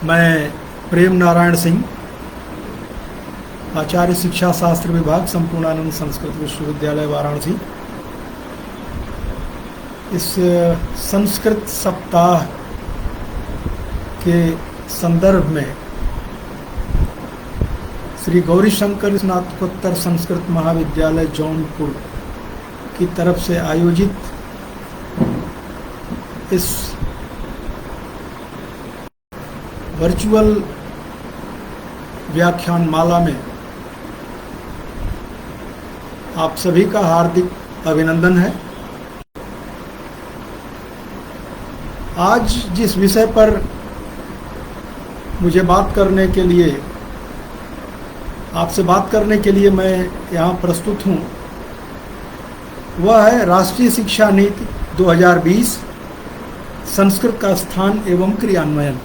मैं प्रेम नारायण सिंह, आचार्य शिक्षा शास्त्र विभाग, संपूर्णानंद संस्कृत विश्वविद्यालय वाराणसी। इस संस्कृत सप्ताह के संदर्भ में श्री गौरीशंकर स्नातकोत्तर संस्कृत महाविद्यालय जौनपुर की तरफ से आयोजित इस वर्चुअल व्याख्यान माला में आप सभी का हार्दिक अभिनंदन है। आज जिस विषय पर मुझे बात करने के लिए, आपसे बात करने के लिए मैं यहाँ प्रस्तुत हूँ, वह है राष्ट्रीय शिक्षा नीति 2020, संस्कृत का स्थान एवं क्रियान्वयन।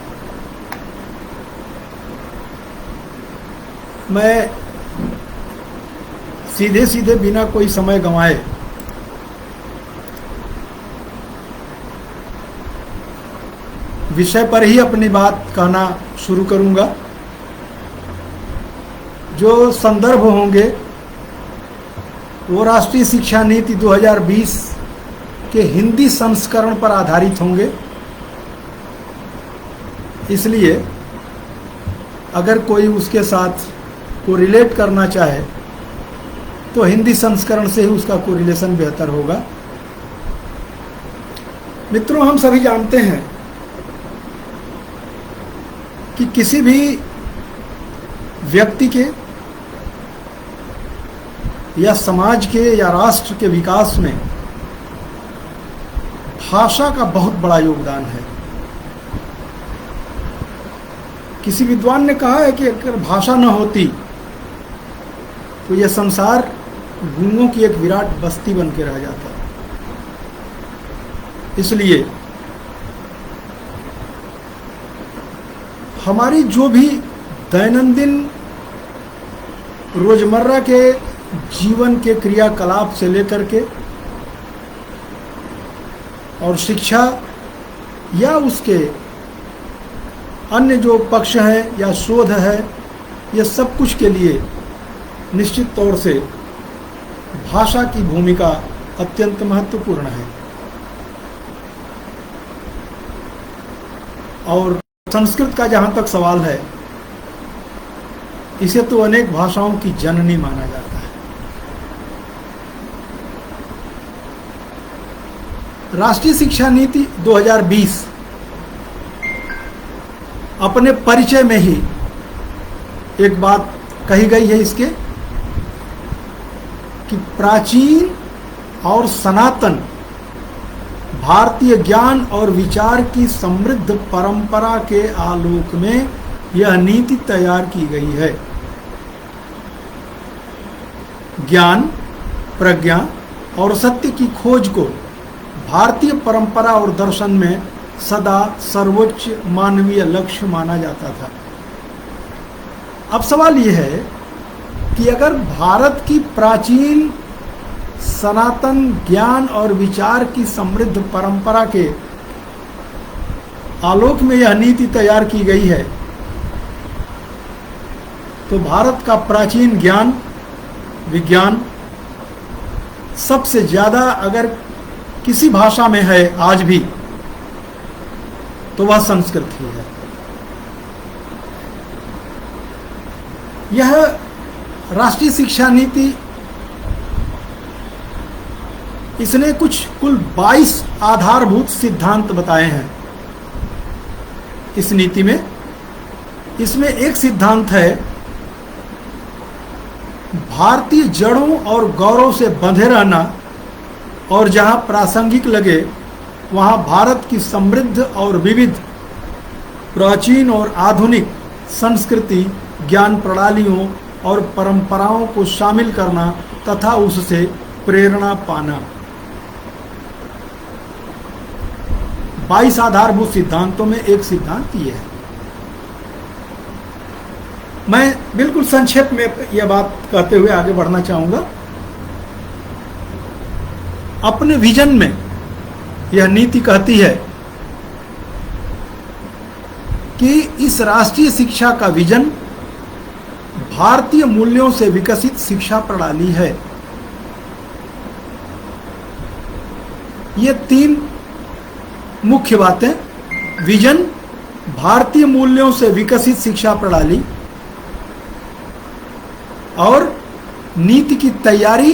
मैं सीधे सीधे बिना कोई समय गंवाए विषय पर ही अपनी बात कहना शुरू करूंगा। जो संदर्भ होंगे वो राष्ट्रीय शिक्षा नीति 2020 के हिंदी संस्करण पर आधारित होंगे। इसलिए अगर कोई उसके साथ कोरिलेट करना चाहे तो हिंदी संस्करण से ही उसका कोरिलेशन बेहतर होगा। मित्रों, हम सभी जानते हैं कि किसी भी व्यक्ति के या समाज के या राष्ट्र के विकास में भाषा का बहुत बड़ा योगदान है। किसी विद्वान ने कहा है कि अगर भाषा न होती तो यह संसार गूंगों की एक विराट बस्ती बन के रह जाता। इसलिए हमारी जो भी दैनंदिन रोजमर्रा के जीवन के क्रियाकलाप से लेकर के और शिक्षा या उसके अन्य जो पक्ष हैं या शोध है, यह सब कुछ के लिए निश्चित तौर से भाषा की भूमिका अत्यंत महत्वपूर्ण है। और संस्कृत का जहाँ तक सवाल है, इसे तो अनेक भाषाओं की जननी माना जाता है। राष्ट्रीय शिक्षा नीति 2020 अपने परिचय में ही एक बात कही गई है इसके कि प्राचीन और सनातन भारतीय ज्ञान और विचार की समृद्ध परंपरा के आलोक में यह नीति तैयार की गई है। ज्ञान, प्रज्ञा और सत्य की खोज को भारतीय परंपरा और दर्शन में सदा सर्वोच्च मानवीय लक्ष्य माना जाता था। अब सवाल यह है कि अगर भारत की प्राचीन सनातन ज्ञान और विचार की समृद्ध परंपरा के आलोक में यह नीति तैयार की गई है, तो भारत का प्राचीन ज्ञान विज्ञान सबसे ज्यादा अगर किसी भाषा में है आज भी, तो वह संस्कृत ही है। यह राष्ट्रीय शिक्षा नीति, इसने कुल 22 आधारभूत सिद्धांत बताए हैं इस नीति में। इसमें एक सिद्धांत है, भारतीय जड़ों और गौरव से बंधे रहना और जहां प्रासंगिक लगे वहां भारत की समृद्ध और विविध प्राचीन और आधुनिक संस्कृति, ज्ञान प्रणालियों और परंपराओं को शामिल करना तथा उससे प्रेरणा पाना। 22 आधारभूत सिद्धांतों में एक सिद्धांत ये है। मैं बिल्कुल संक्षेप में यह बात कहते हुए आगे बढ़ना चाहूंगा। अपने विजन में यह नीति कहती है कि इस राष्ट्रीय शिक्षा का विजन भारतीय मूल्यों से विकसित शिक्षा प्रणाली है। ये तीन मुख्य बातें, विजन, भारतीय मूल्यों से विकसित शिक्षा प्रणाली और नीति की तैयारी,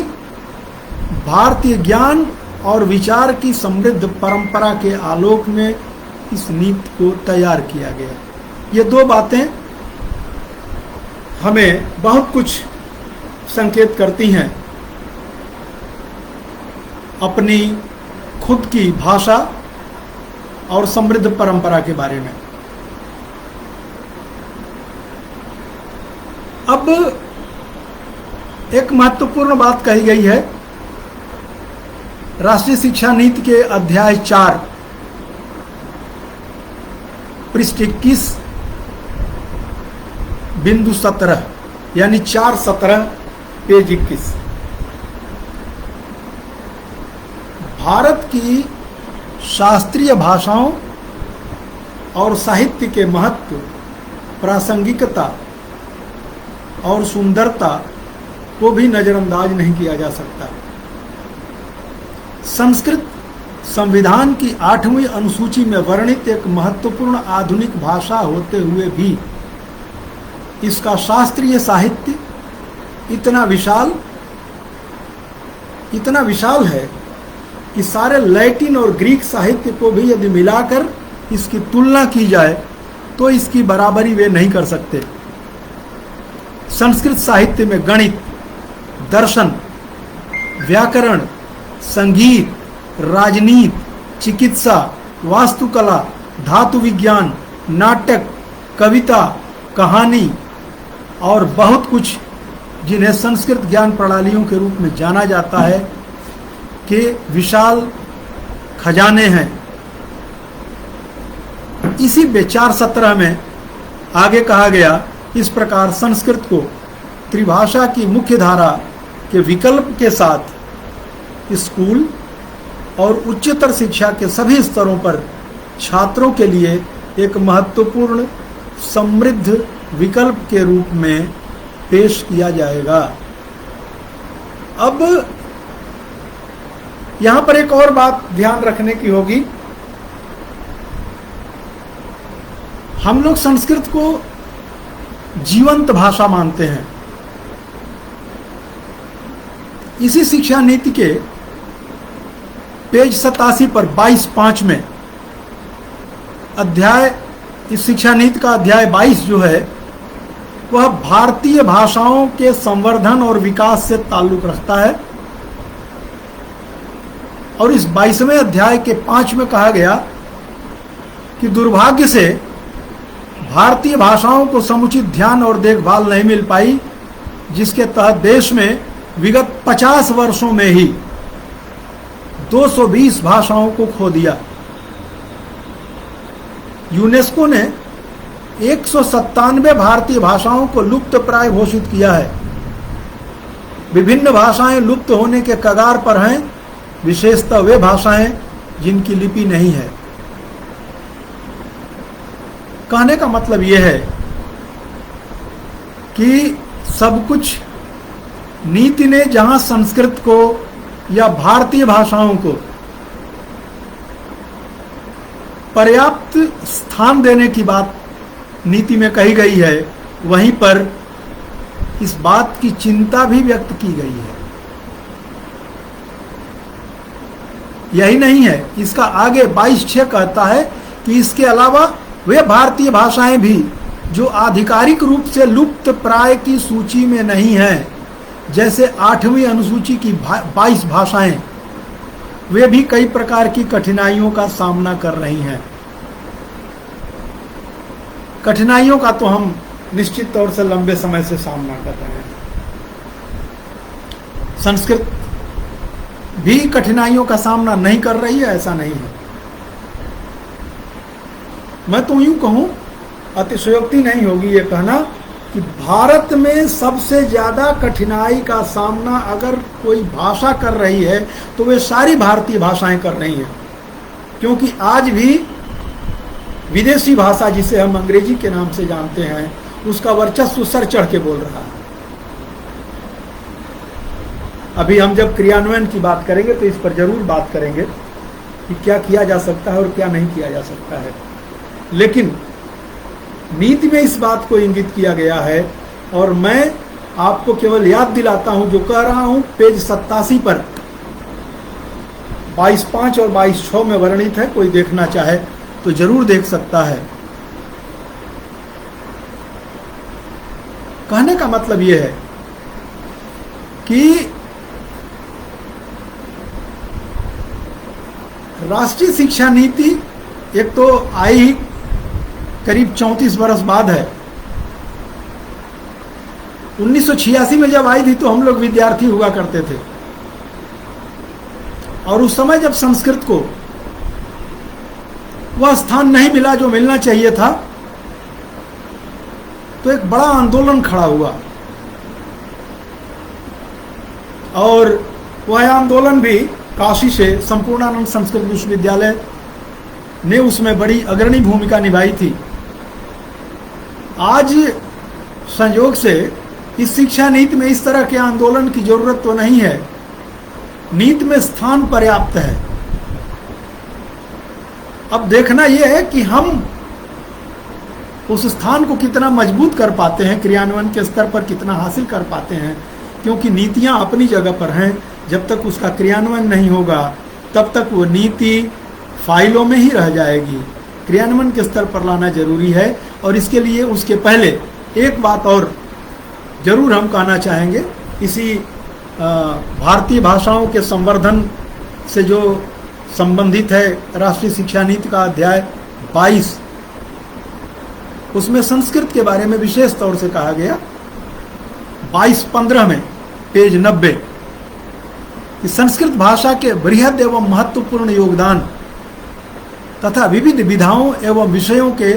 भारतीय ज्ञान और विचार की समृद्ध परंपरा के आलोक में इस नीति को तैयार किया गया। ये दो बातें हमें बहुत कुछ संकेत करती हैं अपनी खुद की भाषा और समृद्ध परंपरा के बारे में। अब एक महत्वपूर्ण बात कही गई है राष्ट्रीय शिक्षा नीति के अध्याय 4 पृष्ठ 21.17 यानी 4.17 पेज 21। भारत की शास्त्रीय भाषाओं और साहित्य के महत्व, प्रासंगिकता और सुंदरता को भी नजरअंदाज नहीं किया जा सकता। संस्कृत संविधान की 8वीं अनुसूची में वर्णित एक महत्वपूर्ण आधुनिक भाषा होते हुए भी इसका शास्त्रीय साहित्य इतना विशाल है कि सारे लैटिन और ग्रीक साहित्य को भी यदि मिलाकर इसकी तुलना की जाए तो इसकी बराबरी वे नहीं कर सकते। संस्कृत साहित्य में गणित, दर्शन, व्याकरण, संगीत, राजनीति, चिकित्सा, वास्तुकला, धातु विज्ञान, नाटक, कविता, कहानी और बहुत कुछ जिन्हें संस्कृत ज्ञान प्रणालियों के रूप में जाना जाता है के विशाल खजाने हैं। इसी 4.17 में आगे कहा गया, इस प्रकार संस्कृत को त्रिभाषा की मुख्य धारा के विकल्प के साथ स्कूल और उच्चतर शिक्षा के सभी स्तरों पर छात्रों के लिए एक महत्वपूर्ण समृद्ध विकल्प के रूप में पेश किया जाएगा। अब यहां पर एक और बात ध्यान रखने की होगी, हम लोग संस्कृत को जीवंत भाषा मानते हैं। इसी शिक्षा नीति के पेज 87 पर 22.5 में अध्याय, इस शिक्षा नीति का अध्याय 22 जो है वह भारतीय भाषाओं के संवर्धन और विकास से ताल्लुक रखता है। और इस 22वें अध्याय के 5 में कहा गया कि दुर्भाग्य से भारतीय भाषाओं को समुचित ध्यान और देखभाल नहीं मिल पाई, जिसके तहत देश में विगत 50 वर्षों में ही 220 भाषाओं को खो दिया। यूनेस्को ने 197 भारतीय भाषाओं को लुप्त प्राय घोषित किया है। विभिन्न भाषाएं लुप्त होने के कगार पर हैं, विशेषतः वे भाषाएं जिनकी लिपि नहीं है। कहने का मतलब यह है कि सब कुछ नीति ने जहां संस्कृत को या भारतीय भाषाओं को पर्याप्त स्थान देने की बात नीति में कही गई है, वहीं पर इस बात की चिंता भी व्यक्त की गई है। यही नहीं है, इसका आगे 22.6 कहता है कि इसके अलावा वे भारतीय भाषाएं भी जो आधिकारिक रूप से लुप्त प्राय की सूची में नहीं हैं, जैसे 8वीं अनुसूची की 22 भाषाएं, वे भी कई प्रकार की कठिनाइयों का सामना कर रही हैं। कठिनाइयों का तो हम निश्चित तौर से लंबे समय से सामना कर रहे हैं। संस्कृत भी कठिनाइयों का सामना नहीं कर रही है, ऐसा नहीं है। मैं तो यूं कहूं, अतिशयोक्ति नहीं होगी ये कहना कि भारत में सबसे ज्यादा कठिनाई का सामना अगर कोई भाषा कर रही है तो वे सारी भारतीय भाषाएं कर रही हैं, क्योंकि आज भी विदेशी भाषा जिसे हम अंग्रेजी के नाम से जानते हैं, उसका वर्चस्व सर चढ़ के बोल रहा है। अभी हम जब क्रियान्वयन की बात करेंगे तो इस पर जरूर बात करेंगे कि क्या किया जा सकता है और क्या नहीं किया जा सकता है। लेकिन नीति में इस बात को इंगित किया गया है, और मैं आपको केवल याद दिलाता हूं जो कह रहा हूं, पेज 87 पर 22.5 और 22.6 में वर्णित है। कोई देखना चाहे तो जरूर देख सकता है। कहने का मतलब यह है कि राष्ट्रीय शिक्षा नीति एक तो आई करीब 34 बरस बाद है। 1986 में जब आई थी तो हम लोग विद्यार्थी हुआ करते थे, और उस समय जब संस्कृत को वह स्थान नहीं मिला जो मिलना चाहिए था, तो एक बड़ा आंदोलन खड़ा हुआ, और वह आंदोलन भी काशी से संपूर्णानंद संस्कृत विश्वविद्यालय ने उसमें बड़ी अग्रणी भूमिका निभाई थी। आज संयोग से इस शिक्षा नीति में इस तरह के आंदोलन की जरूरत तो नहीं है। नीति में स्थान पर्याप्त है। अब देखना यह है कि हम उस स्थान को कितना मजबूत कर पाते हैं, क्रियान्वयन के स्तर पर कितना हासिल कर पाते हैं, क्योंकि नीतियां अपनी जगह पर हैं। जब तक उसका क्रियान्वयन नहीं होगा तब तक वो नीति फाइलों में ही रह जाएगी। क्रियान्वयन के स्तर पर लाना जरूरी है। और इसके लिए उसके पहले एक बात और जरूर हम कहना चाहेंगे, इसी भारतीय भाषाओं के संवर्धन से जो संबंधित है राष्ट्रीय शिक्षा नीति का अध्याय 22, उसमें संस्कृत के बारे में विशेष तौर से कहा गया 22.15 में पेज 90 कि संस्कृत भाषा के बृहद एवं महत्वपूर्ण योगदान तथा विविध विधाओं एवं विषयों के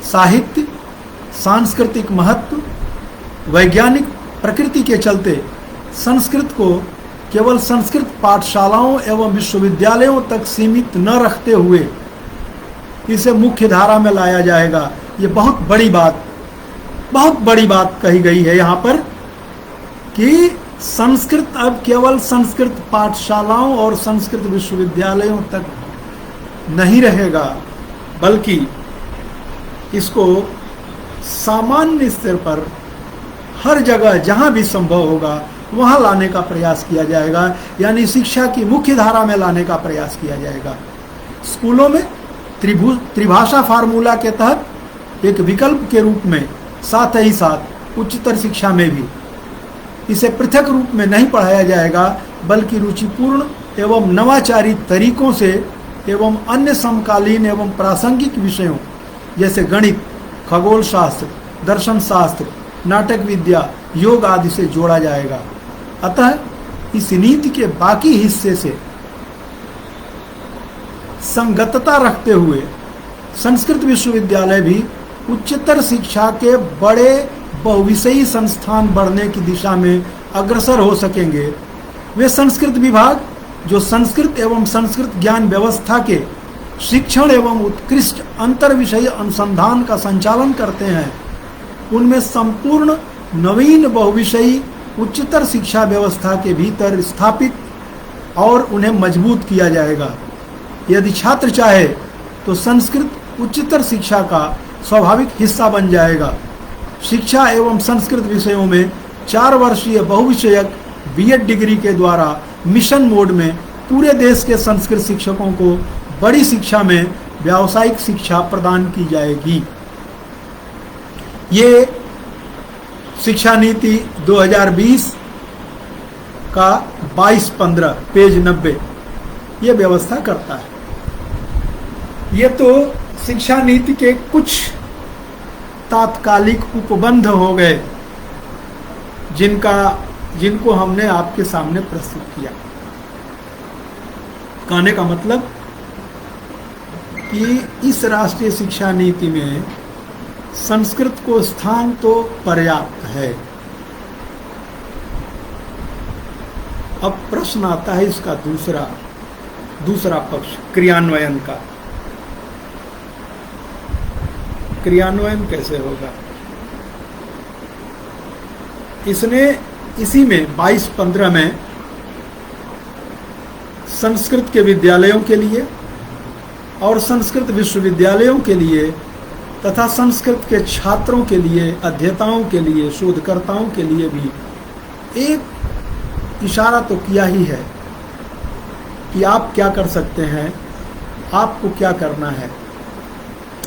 साहित्य, सांस्कृतिक महत्व, वैज्ञानिक प्रकृति के चलते संस्कृत को केवल संस्कृत पाठशालाओं एवं विश्वविद्यालयों तक सीमित न रखते हुए इसे मुख्य धारा में लाया जाएगा। ये बहुत बड़ी बात कही गई है यहाँ पर कि संस्कृत अब केवल संस्कृत पाठशालाओं और संस्कृत विश्वविद्यालयों तक नहीं रहेगा, बल्कि इसको सामान्य स्तर पर हर जगह जहां भी संभव होगा वहां लाने का प्रयास किया जाएगा, यानी शिक्षा की मुख्य धारा में लाने का प्रयास किया जाएगा। स्कूलों में त्रिभाषा फार्मूला के तहत एक विकल्प के रूप में, साथ ही साथ उच्चतर शिक्षा में भी इसे पृथक रूप में नहीं पढ़ाया जाएगा, बल्कि रुचिपूर्ण एवं नवाचारी तरीकों से एवं अन्य समकालीन एवं प्रासंगिक विषयों जैसे गणित, खगोल शास्त्र, दर्शन शास्त्र, नाटक विद्या, योग आदि से जोड़ा जाएगा। अतः इस नीति के बाकी हिस्से से संगतता रखते हुए संस्कृत विश्वविद्यालय भी उच्चतर शिक्षा के बड़े बहुविषयी संस्थान बढ़ने की दिशा में अग्रसर हो सकेंगे। वे संस्कृत विभाग जो संस्कृत एवं संस्कृत ज्ञान व्यवस्था के शिक्षण एवं उत्कृष्ट अंतर विषय अनुसंधान का संचालन करते हैं, उनमें संपूर्ण नवीन बहुविषयी उच्चतर शिक्षा व्यवस्था के भीतर स्थापित और उन्हें मजबूत किया जाएगा। यदि छात्र चाहे तो संस्कृत उच्चतर शिक्षा का स्वाभाविक हिस्सा बन जाएगा। शिक्षा एवं संस्कृत विषयों में 4 वर्षीय बहुविषयक बीएड डिग्री के द्वारा मिशन मोड में पूरे देश के संस्कृत शिक्षकों को बड़ी शिक्षा में व्यावसायिक शिक्षा प्रदान की जाएगी। ये शिक्षा नीति 2020 का 22.15 पेज 90 ये व्यवस्था करता है। ये तो शिक्षा नीति के कुछ तात्कालिक उपबंध हो गए जिनको हमने आपके सामने प्रस्तुत किया। कहने का मतलब कि इस राष्ट्रीय शिक्षा नीति में संस्कृत को स्थान तो पर्याप्त है। अब प्रश्न आता है इसका दूसरा पक्ष, क्रियान्वयन का। क्रियान्वयन कैसे होगा। इसी में 22-15 में संस्कृत के विद्यालयों के लिए और संस्कृत विश्वविद्यालयों के लिए तथा संस्कृत के छात्रों के लिए, अध्येताओं के लिए, शोधकर्ताओं के लिए भी एक इशारा तो किया ही है कि आप क्या कर सकते हैं, आपको क्या करना है।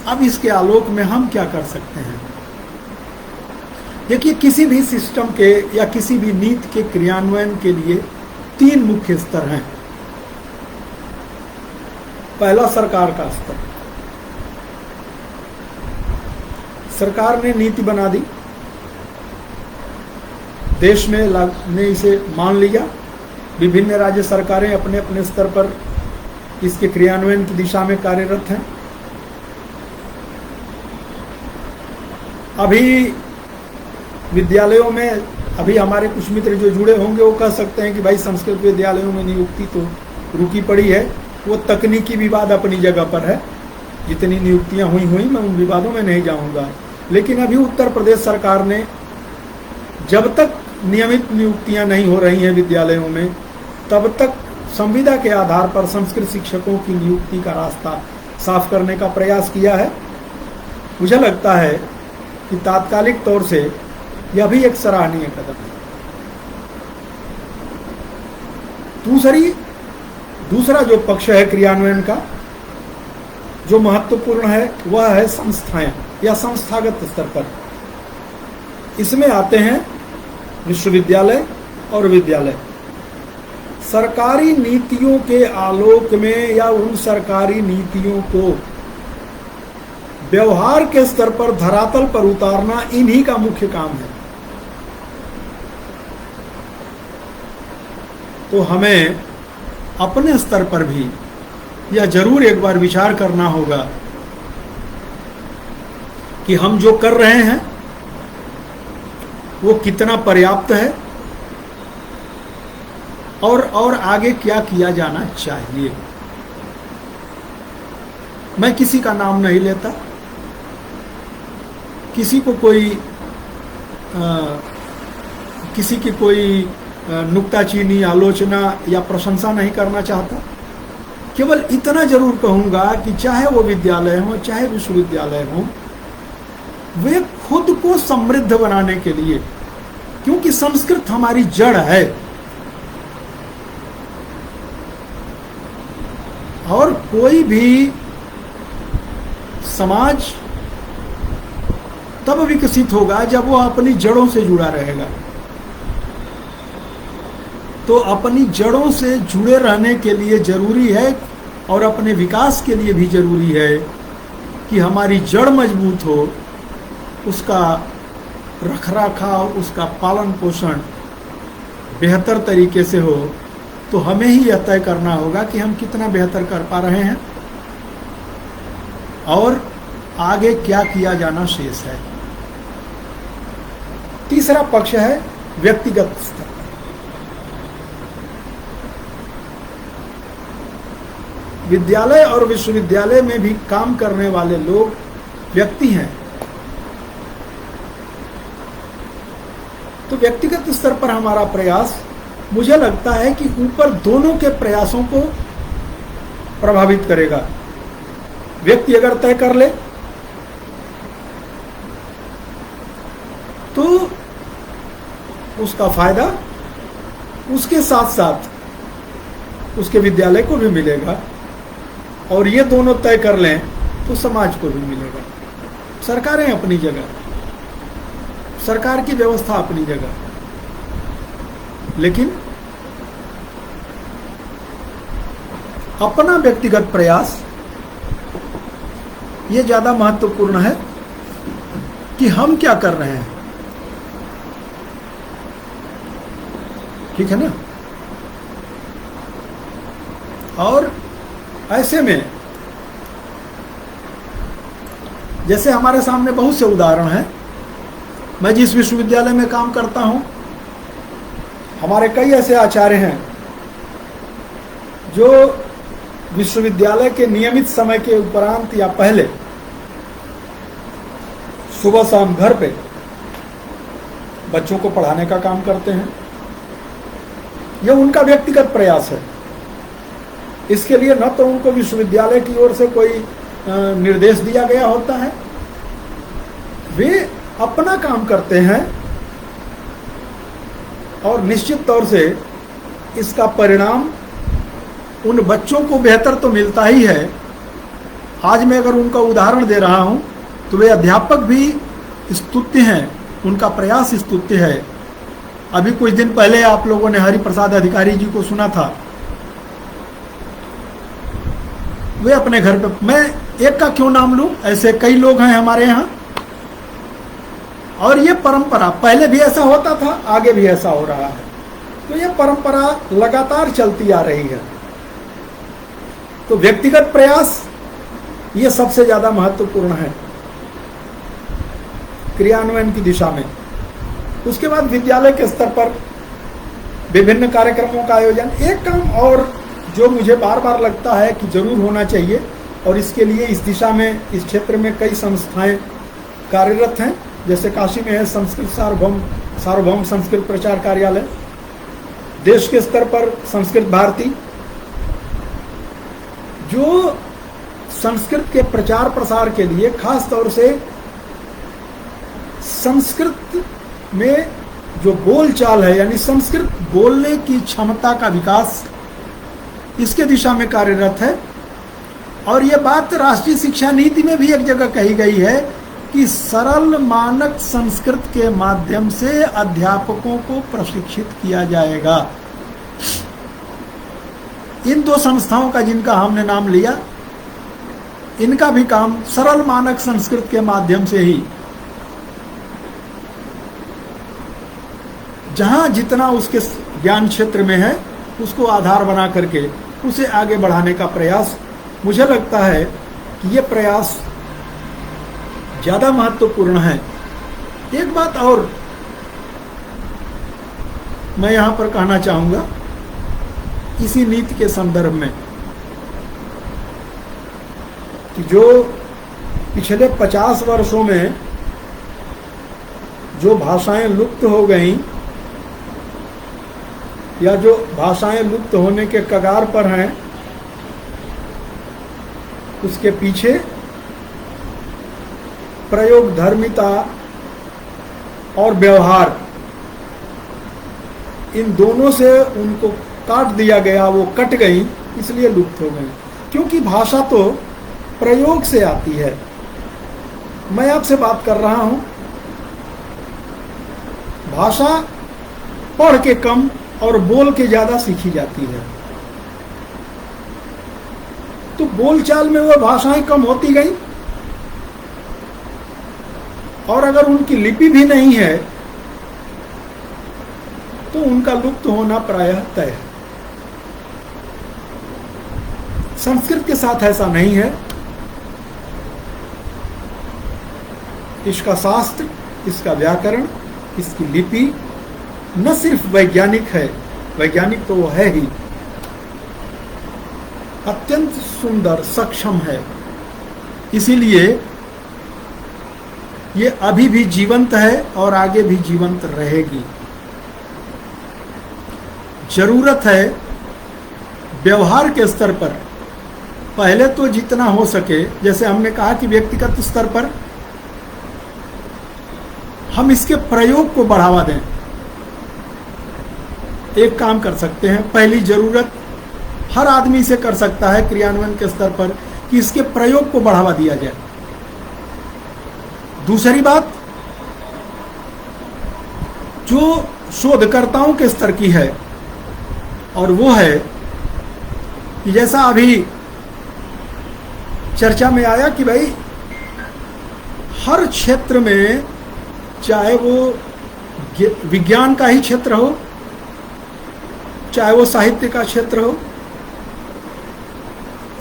अब इसके आलोक में हम क्या कर सकते हैं। देखिए, किसी भी सिस्टम के या किसी भी नीति के क्रियान्वयन के लिए 3 मुख्य स्तर हैं। पहला, सरकार का स्तर। सरकार ने नीति बना दी, देश में ने इसे मान लिया, विभिन्न राज्य सरकारें अपने अपने स्तर पर इसके क्रियान्वयन की दिशा में कार्यरत हैं। अभी विद्यालयों में अभी हमारे कुछ मित्र जो जुड़े होंगे वो कह सकते हैं कि भाई संस्कृत विद्यालयों में नियुक्ति तो रुकी पड़ी है। वो तकनीकी विवाद अपनी जगह पर है, जितनी नियुक्तियां हुई मैं उन विवादों में नहीं जाऊंगा। लेकिन अभी उत्तर प्रदेश सरकार ने, जब तक नियमित नियुक्तियां नहीं हो रही हैं विद्यालयों में, तब तक संविदा के आधार पर संस्कृत शिक्षकों की नियुक्ति का रास्ता साफ करने का प्रयास किया है। मुझे लगता है कि तात्कालिक तौर से यह भी एक सराहनीय कदम है। दूसरा जो पक्ष है क्रियान्वयन का, जो महत्वपूर्ण है, वह है संस्थाएं या संस्थागत स्तर पर। इसमें आते हैं विश्वविद्यालय और विद्यालय। सरकारी नीतियों के आलोक में या उन सरकारी नीतियों को व्यवहार के स्तर पर, धरातल पर उतारना इन्हीं का मुख्य काम है। तो हमें अपने स्तर पर भी यह जरूर एक बार विचार करना होगा कि हम जो कर रहे हैं वो कितना पर्याप्त है और आगे क्या किया जाना चाहिए। मैं किसी का नाम नहीं लेता, किसी की कोई नुक्ताचीनी, आलोचना या प्रशंसा नहीं करना चाहता। केवल इतना जरूर कहूंगा कि चाहे वो विद्यालय हो, चाहे विश्वविद्यालय हो, वे खुद को समृद्ध बनाने के लिए, क्योंकि संस्कृत हमारी जड़ है और कोई भी समाज तब विकसित होगा जब वो अपनी जड़ों से जुड़ा रहेगा। तो अपनी जड़ों से जुड़े रहने के लिए जरूरी है और अपने विकास के लिए भी जरूरी है कि हमारी जड़ मजबूत हो, उसका रखरखाव, उसका पालन पोषण बेहतर तरीके से हो। तो हमें ही यह तय करना होगा कि हम कितना बेहतर कर पा रहे हैं और आगे क्या किया जाना शेष है। तीसरा पक्ष है व्यक्तिगत स्तर। विद्यालय और विश्वविद्यालय में भी काम करने वाले लोग व्यक्ति हैं। तो व्यक्तिगत स्तर पर हमारा प्रयास, मुझे लगता है कि ऊपर दोनों के प्रयासों को प्रभावित करेगा। व्यक्ति अगर तय कर ले तो उसका फायदा उसके साथ साथ उसके विद्यालय को भी मिलेगा और ये दोनों तय कर लें तो समाज को भी मिलेगा। सरकारें अपनी जगह, सरकार की व्यवस्था अपनी जगह, लेकिन अपना व्यक्तिगत प्रयास ये ज्यादा महत्वपूर्ण है कि हम क्या कर रहे हैं। ठीक है ना। और ऐसे में जैसे हमारे सामने बहुत से उदाहरण हैं। मैं जिस विश्वविद्यालय में काम करता हूं, हमारे कई ऐसे आचार्य हैं जो विश्वविद्यालय के नियमित समय के उपरांत या पहले सुबह शाम घर पे बच्चों को पढ़ाने का काम करते हैं। यह उनका व्यक्तिगत प्रयास है। इसके लिए न तो उनको विश्वविद्यालय की ओर से कोई निर्देश दिया गया होता है, वे अपना काम करते हैं और निश्चित तौर से इसका परिणाम उन बच्चों को बेहतर तो मिलता ही है। आज मैं अगर उनका उदाहरण दे रहा हूं तो वे अध्यापक भी स्तुत्य हैं, उनका प्रयास स्तुत्य है। अभी कुछ दिन पहले आप लोगों ने हरिप्रसाद अधिकारी जी को सुना था। वे अपने घर पे, मैं एक का क्यों नाम लूं, ऐसे कई लोग हैं हमारे यहाँ। और ये परंपरा पहले भी ऐसा होता था, आगे भी ऐसा हो रहा है। तो ये परंपरा लगातार चलती आ रही है। तो व्यक्तिगत प्रयास ये सबसे ज्यादा महत्वपूर्ण है क्रियान्वयन की दिशा में। उसके बाद विद्यालय के स्तर पर विभिन्न कार्यक्रमों का आयोजन। एक काम और जो मुझे बार बार लगता है कि जरूर होना चाहिए, और इसके लिए इस दिशा में, इस क्षेत्र में कई संस्थाएं कार्यरत हैं। जैसे काशी में है संस्कृत सार्वभौम संस्कृत प्रचार कार्यालय, देश के स्तर पर संस्कृत भारती, जो संस्कृत के प्रचार प्रसार के लिए खास तौर से संस्कृत में जो बोलचाल है, यानी संस्कृत बोलने की क्षमता का विकास, इसके दिशा में कार्यरत है। और ये बात राष्ट्रीय शिक्षा नीति में भी एक जगह कही गई है कि सरल मानक संस्कृत के माध्यम से अध्यापकों को प्रशिक्षित किया जाएगा। इन दो संस्थाओं का जिनका हमने नाम लिया, इनका भी काम सरल मानक संस्कृत के माध्यम से ही, जहां जितना उसके ज्ञान क्षेत्र में है उसको आधार बना करके उसे आगे बढ़ाने का प्रयास, मुझे लगता है कि यह प्रयास ज्यादा महत्वपूर्ण है। एक बात और मैं यहां पर कहना चाहूंगा इसी नीति के संदर्भ में, कि जो पिछले 50 वर्षों में जो भाषाएं लुप्त हो गईं, या जो भाषाएं लुप्त होने के कगार पर हैं, उसके पीछे प्रयोग धर्मिता और व्यवहार, इन दोनों से उनको काट दिया गया, वो कट गई, इसलिए लुप्त हो गई। क्योंकि भाषा तो प्रयोग से आती है। मैं आपसे बात कर रहा हूं, भाषा पढ़ के कम और बोल के ज्यादा सीखी जाती है। तो बोलचाल में वो भाषाएं कम होती गई, और अगर उनकी लिपि भी नहीं है तो उनका लुप्त होना प्रायः तय है। संस्कृत के साथ ऐसा नहीं है। इसका शास्त्र, इसका व्याकरण, इसकी लिपि न सिर्फ वैज्ञानिक है, वैज्ञानिक तो वो है ही, अत्यंत सुंदर, सक्षम है। इसीलिए ये अभी भी जीवंत है और आगे भी जीवंत रहेगी। जरूरत है व्यवहार के स्तर पर, पहले तो जितना हो सके, जैसे हमने कहा कि व्यक्तिगत स्तर पर हम इसके प्रयोग को बढ़ावा दें। एक काम कर सकते हैं, पहली जरूरत हर आदमी से कर सकता है क्रियान्वयन के स्तर पर, कि इसके प्रयोग को बढ़ावा दिया जाए। दूसरी बात जो शोधकर्ताओं के स्तर की है, और वो है कि जैसा अभी चर्चा में आया कि भाई हर क्षेत्र में, चाहे वो विज्ञान का ही क्षेत्र हो, चाहे वो साहित्य का क्षेत्र हो,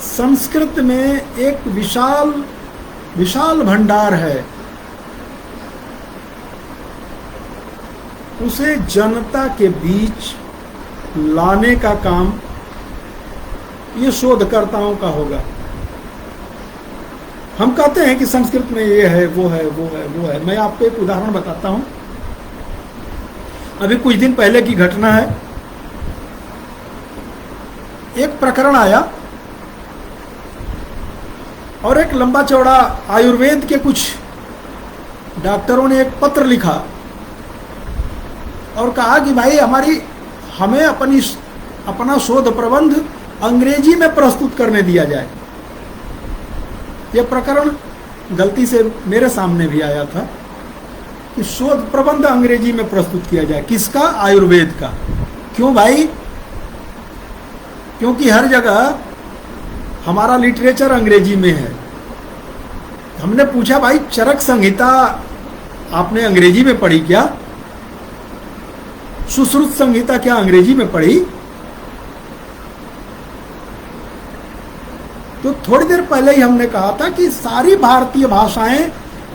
संस्कृत में एक विशाल विशाल भंडार है। उसे जनता के बीच लाने का काम ये शोधकर्ताओं का होगा। हम कहते हैं कि संस्कृत में ये है वो है वो है वो है। मैं आपको एक उदाहरण बताता हूं। अभी कुछ दिन पहले की घटना है। एक प्रकरण आया और एक लंबा चौड़ा आयुर्वेद के कुछ डॉक्टरों ने एक पत्र लिखा और कहा कि भाई हमें अपना शोध प्रबंध अंग्रेजी में प्रस्तुत करने दिया जाए। यह प्रकरण गलती से मेरे सामने भी आया था कि शोध प्रबंध अंग्रेजी में प्रस्तुत किया जाए। किसका? आयुर्वेद का। क्यों भाई? क्योंकि हर जगह हमारा लिटरेचर अंग्रेजी में है। हमने पूछा, भाई चरक संहिता आपने अंग्रेजी में पढ़ी क्या? सुश्रुत संहिता क्या अंग्रेजी में पढ़ी? तो थोड़ी देर पहले ही हमने कहा था कि सारी भारतीय भाषाएं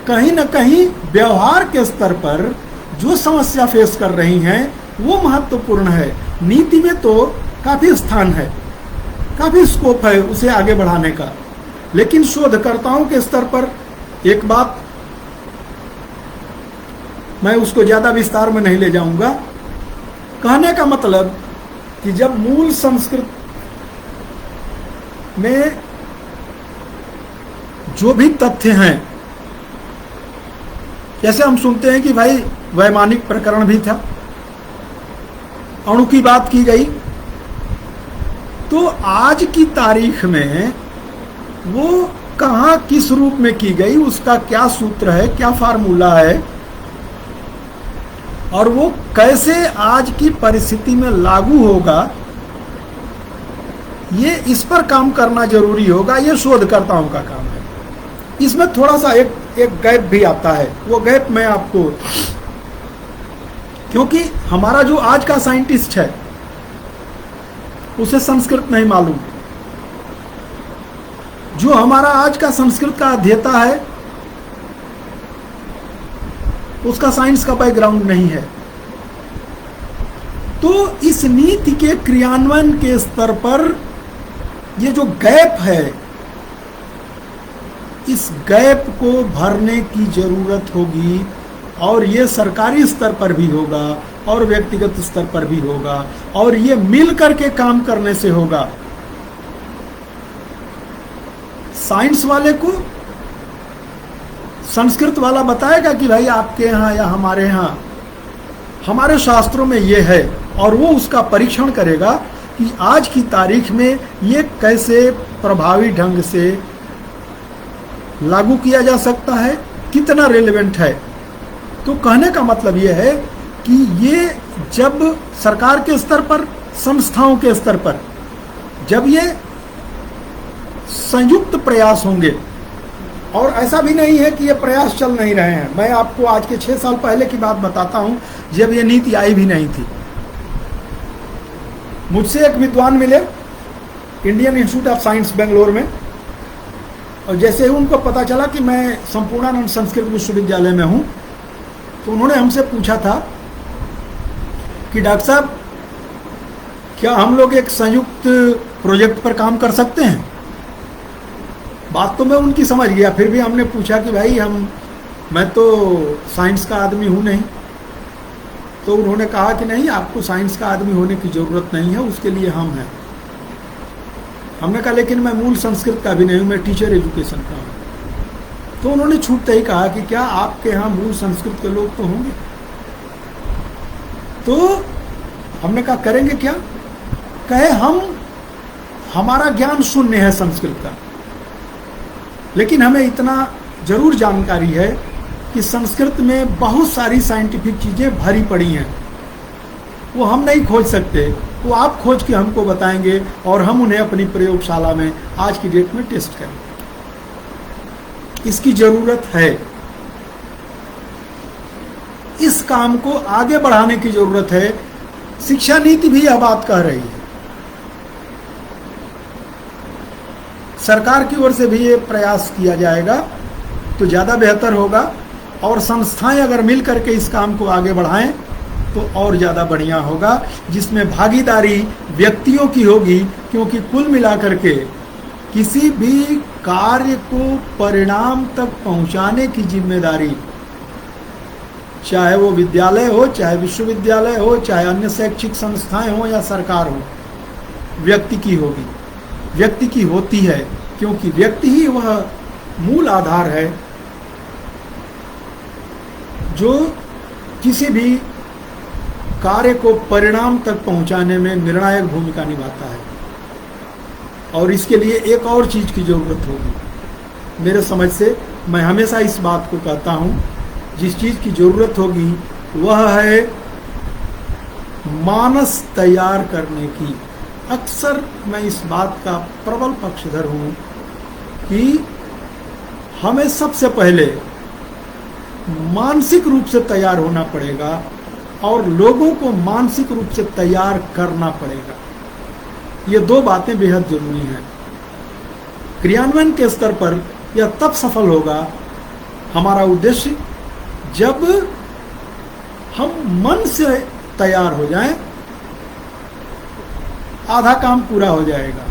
कहीं न कहीं व्यवहार के स्तर पर जो समस्या फेस कर रही हैं वो महत्वपूर्ण है। नीति में तो काफी स्थान है, काफी स्कोप है उसे आगे बढ़ाने का, लेकिन शोधकर्ताओं के स्तर पर एक बात, मैं उसको ज्यादा विस्तार में नहीं ले जाऊंगा। कहने का मतलब कि जब मूल संस्कृत में जो भी तथ्य हैं, जैसे हम सुनते हैं कि भाई वैमानिक प्रकरण भी था, अणु की बात की गई, तो आज की तारीख में वो कहाँ किस रूप में की गई, उसका क्या सूत्र है, क्या फार्मूला है, और वो कैसे आज की परिस्थिति में लागू होगा, ये इस पर काम करना जरूरी होगा। ये शोधकर्ताओं का काम है। इसमें थोड़ा सा एक गैप भी आता है। वो गैप मैं आपको, क्योंकि हमारा जो आज का साइंटिस्ट है उसे संस्कृत नहीं मालूम, जो हमारा आज का संस्कृत का अध्येता है उसका साइंस का बैकग्राउंड नहीं है। तो इस नीति के क्रियान्वयन के स्तर पर ये जो गैप है, इस गैप को भरने की जरूरत होगी, और ये सरकारी स्तर पर भी होगा और व्यक्तिगत स्तर पर भी होगा, और ये मिल करके काम करने से होगा। साइंस वाले को संस्कृत वाला बताएगा कि भाई आपके यहाँ या हमारे यहाँ हमारे शास्त्रों में ये है, और वो उसका परीक्षण करेगा कि आज की तारीख में ये कैसे प्रभावी ढंग से लागू किया जा सकता है, कितना रेलेवेंट है। तो कहने का मतलब ये है कि ये जब सरकार के स्तर पर, संस्थाओं के स्तर पर जब ये संयुक्त प्रयास होंगे, और ऐसा भी नहीं है कि ये प्रयास चल नहीं रहे हैं। मैं आपको आज के 6 साल पहले की बात बताता हूं, जब ये नीति आई भी नहीं थी। मुझसे एक विद्वान मिले Indian institute of science Bangalore में, और जैसे ही उनको पता चला कि मैं संपूर्णानंद संस्कृत विश्वविद्यालय में हूं, तो उन्होंने हमसे पूछा था कि डॉक्टर साहब, क्या हम लोग एक संयुक्त प्रोजेक्ट पर काम कर सकते हैं? बात तो मैं उनकी समझ गया, फिर भी हमने पूछा कि भाई मैं तो साइंस का आदमी हूं नहीं। तो उन्होंने कहा कि नहीं, आपको साइंस का आदमी होने की ज़रूरत नहीं है, उसके लिए हम हैं। हमने कहा लेकिन मैं मूल संस्कृत का भी नहीं हूँ, मैं टीचर एजुकेशन का हूँ। तो उन्होंने छूटते ही कहा कि क्या आपके यहाँ मूल संस्कृत के लोग तो होंगे? तो हमने कहा करेंगे क्या? कहे हमारा ज्ञान शून्य है संस्कृत का, लेकिन हमें इतना जरूर जानकारी है कि संस्कृत में बहुत सारी साइंटिफिक चीजें भरी पड़ी हैं, वो हम नहीं खोज सकते, वो आप खोज के हमको बताएंगे और हम उन्हें अपनी प्रयोगशाला में आज की डेट में टेस्ट करेंगे। इसकी जरूरत है, इस काम को आगे बढ़ाने की जरूरत है। शिक्षा नीति भी यह बात कह रही है, सरकार की ओर से भी ये प्रयास किया जाएगा तो ज़्यादा बेहतर होगा, और संस्थाएं अगर मिल करके इस काम को आगे बढ़ाएं तो और ज़्यादा बढ़िया होगा, जिसमें भागीदारी व्यक्तियों की होगी, क्योंकि कुल मिलाकर के किसी भी कार्य को परिणाम तक पहुंचाने की जिम्मेदारी, चाहे वो विद्यालय हो, चाहे विश्वविद्यालय हो, चाहे अन्य शैक्षिक संस्थाएं हो या सरकार हो, व्यक्ति की होगी, व्यक्ति की होती है, क्योंकि व्यक्ति ही वह मूल आधार है जो किसी भी कार्य को परिणाम तक पहुंचाने में निर्णायक भूमिका निभाता है। और इसके लिए एक और चीज की जरूरत होगी। मेरे समझ से मैं हमेशा इस बात को कहता हूं, जिस चीज की जरूरत होगी वह है मानस तैयार करने की। अक्सर मैं इस बात का प्रबल पक्षधर हूं कि हमें सबसे पहले मानसिक रूप से तैयार होना पड़ेगा और लोगों को मानसिक रूप से तैयार करना पड़ेगा। ये दो बातें बेहद जरूरी हैं। क्रियान्वयन के स्तर पर यह तब सफल होगा, हमारा उद्देश्य जब हम मन से तैयार हो जाएं, आधा काम पूरा हो जाएगा।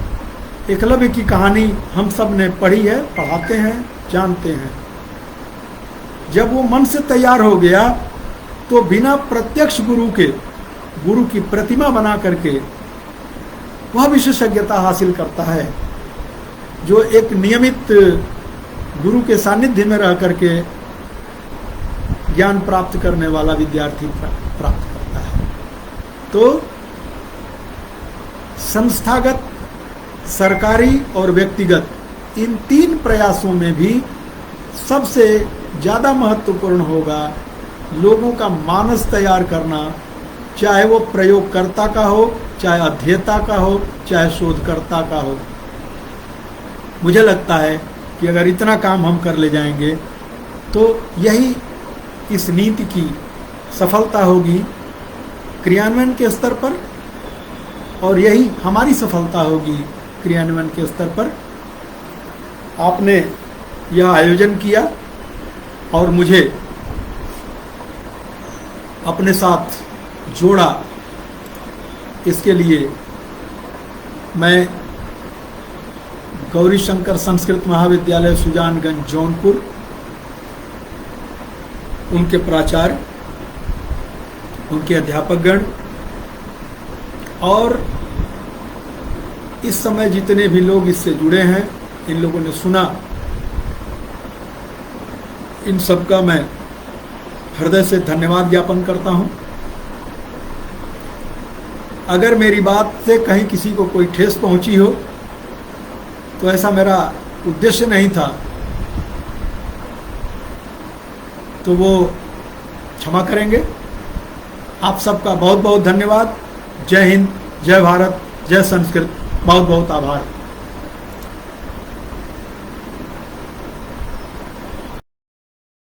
एकलव्य की कहानी हम सब ने पढ़ी है, पढ़ाते हैं, जानते हैं। जब वो मन से तैयार हो गया तो बिना प्रत्यक्ष गुरु के, गुरु की प्रतिमा बना करके वह विशेषज्ञता हासिल करता है जो एक नियमित गुरु के सानिध्य में रह करके ज्ञान प्राप्त करने वाला विद्यार्थी प्राप्त करता है। तो संस्थागत, सरकारी और व्यक्तिगत, इन तीन प्रयासों में भी सबसे ज़्यादा महत्वपूर्ण होगा लोगों का मानस तैयार करना, चाहे वो प्रयोगकर्ता का हो, चाहे अध्येता का हो, चाहे शोधकर्ता का हो। मुझे लगता है कि अगर इतना काम हम कर ले जाएंगे तो यही इस नीति की सफलता होगी क्रियान्वयन के स्तर पर, और यही हमारी सफलता होगी क्रियान्वयन के स्तर पर। आपने यह आयोजन किया और मुझे अपने साथ जोड़ा, इसके लिए मैं गौरी शंकर संस्कृत महाविद्यालय सुजानगंज जौनपुर, उनके प्राचार्य, उनके अध्यापकगण और इस समय जितने भी लोग इससे जुड़े हैं, इन लोगों ने सुना, इन सबका मैं हृदय से धन्यवाद ज्ञापन करता हूं। अगर मेरी बात से कहीं किसी को कोई ठेस पहुंची हो तो ऐसा मेरा उद्देश्य नहीं था, तो वो क्षमा करेंगे। आप सबका बहुत बहुत धन्यवाद। जय हिंद, जय भारत, जय संस्कृत। बहुत बहुत आभार।